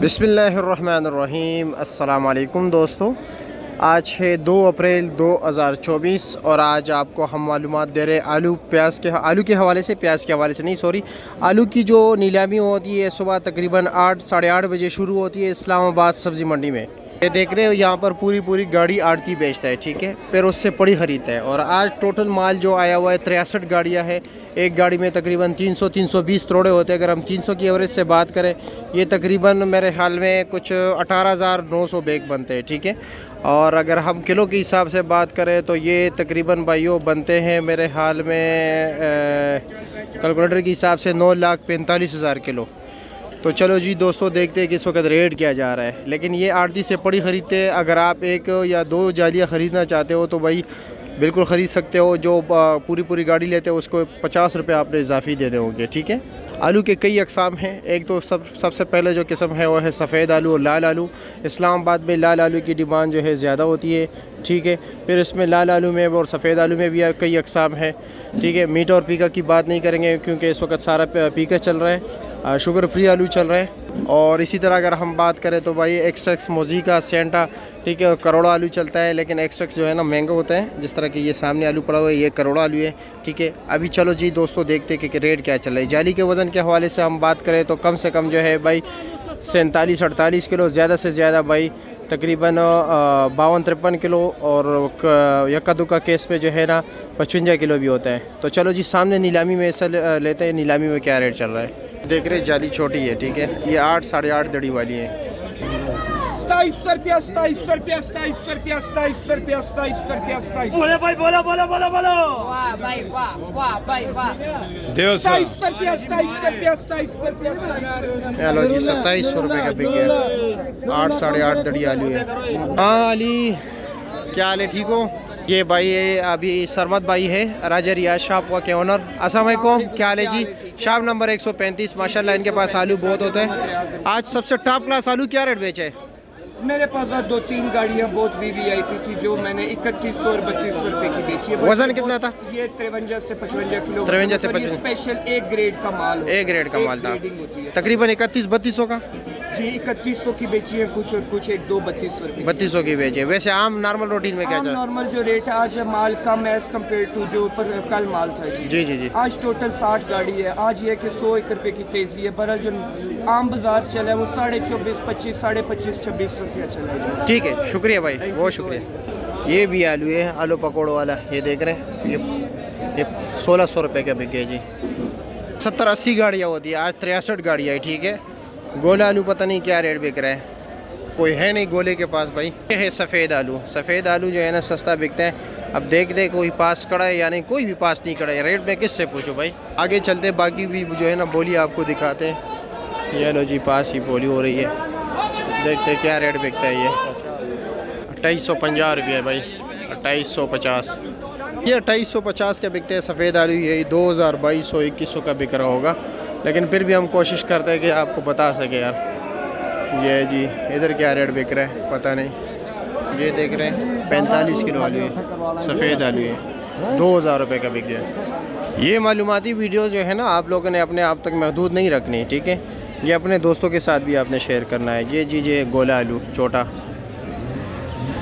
बिस्मिल्लाहिर्रहमानिर्रहीम। अस्सलाम वालेकुम दोस्तों, आज है 2 अप्रैल 2024 और आज आपको हम मालूमात दे रहे आलू के हवाले से, प्याज के हवाले से नहीं, सॉरी, आलू की जो नीलामी होती है सुबह तकरीबन 8 साढ़े 8 बजे शुरू होती है इस्लामाबाद सब्ज़ी मंडी में। ये देख रहे हो यहाँ पर पूरी गाड़ी आड़ती बेचता है, ठीक है, फिर उससे पड़ी ख़रीदता है। और आज टोटल माल जो आया हुआ है 63 गाड़ियाँ है। एक गाड़ी में तकरीबन 300-320 तोड़े होते हैं। अगर हम 300 की एवरेज से बात करें, ये तकरीबन मेरे ख्याल में कुछ 18,900 बैग बनते हैं, ठीक है। और अगर हम किलो के हिसाब से बात करें तो ये तकरीबन भाइयों बनते हैं मेरे ख्याल में कैलकुलेटर के हिसाब से 9,45,000 किलो। तो चलो जी दोस्तों, देखते हैं कि इस वक्त रेट क्या जा रहा है। लेकिन ये आड़ती से पड़ी ख़रीदते हैं। अगर आप 1 या 2 जालियाँ ख़रीदना चाहते हो तो भाई बिल्कुल ख़रीद सकते हो। जो पूरी गाड़ी लेते हो उसको 50 रुपये आपने इजाफ़ी देने होंगे, ठीक है। आलू के कई अक़साम हैं। एक तो सबसे पहले जो किस्म है वो है सफ़ेद आलू और लाल आलू। इस्लामाबाद में लाल आलू की डिमांड जो है ज़्यादा होती है, ठीक है। फिर इसमें लाल आलू में और सफ़ेद आलू में भी कई अक़साम हैं, ठीक है। मीठा और पीका की बात नहीं करेंगे क्योंकि इस वक्त सारा पीका चल रहा है, शुगर फ्री आलू चल रहा है। और इसी तरह अगर हम बात करें तो भाई एक्सट्रैक्स, मोज़िका, सेंटा, ठीक है, और करोड़ा आलू चलता है। लेकिन एक्सट्रैक्स जो है ना महंगा होता है। जिस तरह कि ये सामने आलू पड़ा हुआ है, ये करोड़ा आलू है, ठीक है। अभी चलो जी दोस्तों, देखते हैं कि रेट क्या चल रहा है। जाली के वज़न के हवाले से हम बात करें तो कम से कम जो है भाई 47-48 किलो, ज़्यादा से ज़्यादा भाई तकरीबन 52-53 किलो, और यक्का दुक्का केस पे जो है ना 55 किलो भी होता है। तो चलो जी सामने नीलामी में ऐसा लेते हैं, नीलामी में क्या रेट चल रहा है। देख रहे जाली छोटी है, ठीक है, ये 8 साढ़े 8 दड़ी वाली है। 2700 रुपया, 2700 रुपया, 2700 रुपया, 2700 रुपया, 2700 रुपया, 2700। बोलो भाई, बोलो बोलो बोलो बोलो। वाह भाई, वाह वाह भाई, वाह। 2700 रुपया, 2700 रुपया, 2700 रुपया। हेलो जी, 2700 रुपये का बिक गया। 8 साढ़े 8 दड़ी आलू है। हाँ अली, क्या हाल है, ठीक हो? ये भाई अभी सरमत भाई है, राजा रियाज शॉप के ओनर। अस्सलाम वालेकुम, क्या हाल है जी? Shop number 135। माशाल्लाह इनके पास आलू बहुत होते हैं। आज सबसे टॉप क्लास आलू क्या रेट बेचे? मेरे पास 2-3 गाड़ियाँ बहुत VVIP थी जो मैंने 3100 और 3200 रुपये की बेची है। वजन कितना था? ये 53 से 55 किलो। 53 से 55। स्पेशल A ग्रेड का माल, A ग्रेड का माल था, है। तकरीबन 31-3200 का जी 3100 की बेची है कुछ, और कुछ 1-2 3200 रुपये। 3200 की बेचे। वैसे आम नॉर्मल रूटीन में क्या चल? नॉर्मल जो रेट है आज माल कम है एज कम्पेयर टू जो पर कल माल था जी। जी। आज टोटल 60 गाड़ी है। आज ये कि 101 रुपये की तेज़ी है। बहरहाल जो आम बाजार चला है वो 24.5, 25, 25.5, 2600 रुपया चला है। ठीक है, शुक्रिया भाई, बहुत शुक्रिया। ये भी आलू है, आलू पकौड़ों वाला, ये देख रहे हैं, ये 1600 रुपये का बिके जी। 70-80 गाड़ियाँ होती है, आज 63 गाड़ियाँ है, ठीक है। गोला आलू पता नहीं क्या रेट बिक रहा है, कोई है नहीं गोले के पास भाई। ये है सफ़ेद आलू। सफ़ेद आलू जो है ना सस्ता बिकता है। अब देखते कोई पास खड़ा है या नहीं, कोई भी पास नहीं खड़ा है। रेट में किससे पूछो भाई। आगे चलते बाकी भी जो है ना बोली आपको दिखाते हैं। ये लो जी, पास ही बोली हो रही है, देखते क्या रेट बिकता है। ये 2850 रुपये भाई, 2850। ये 2850 का बिकते हैं सफ़ेद आलू। यही 2022-2100 का बिक रहा होगा, लेकिन फिर भी हम कोशिश करते हैं कि आपको बता सके यार। ये जी इधर क्या रेट बिक रहा है पता नहीं। ये देख रहे हैं 45 किलो आलू है, सफ़ेद आलू है, 2000 रुपये का बिक गया। ये मालूमाती वीडियो जो है ना आप लोगों ने अपने आप तक महदूद नहीं रखनी, ठीक है। ये अपने दोस्तों के साथ भी आपने शेयर करना है। ये जी ये गोला आलू छोटा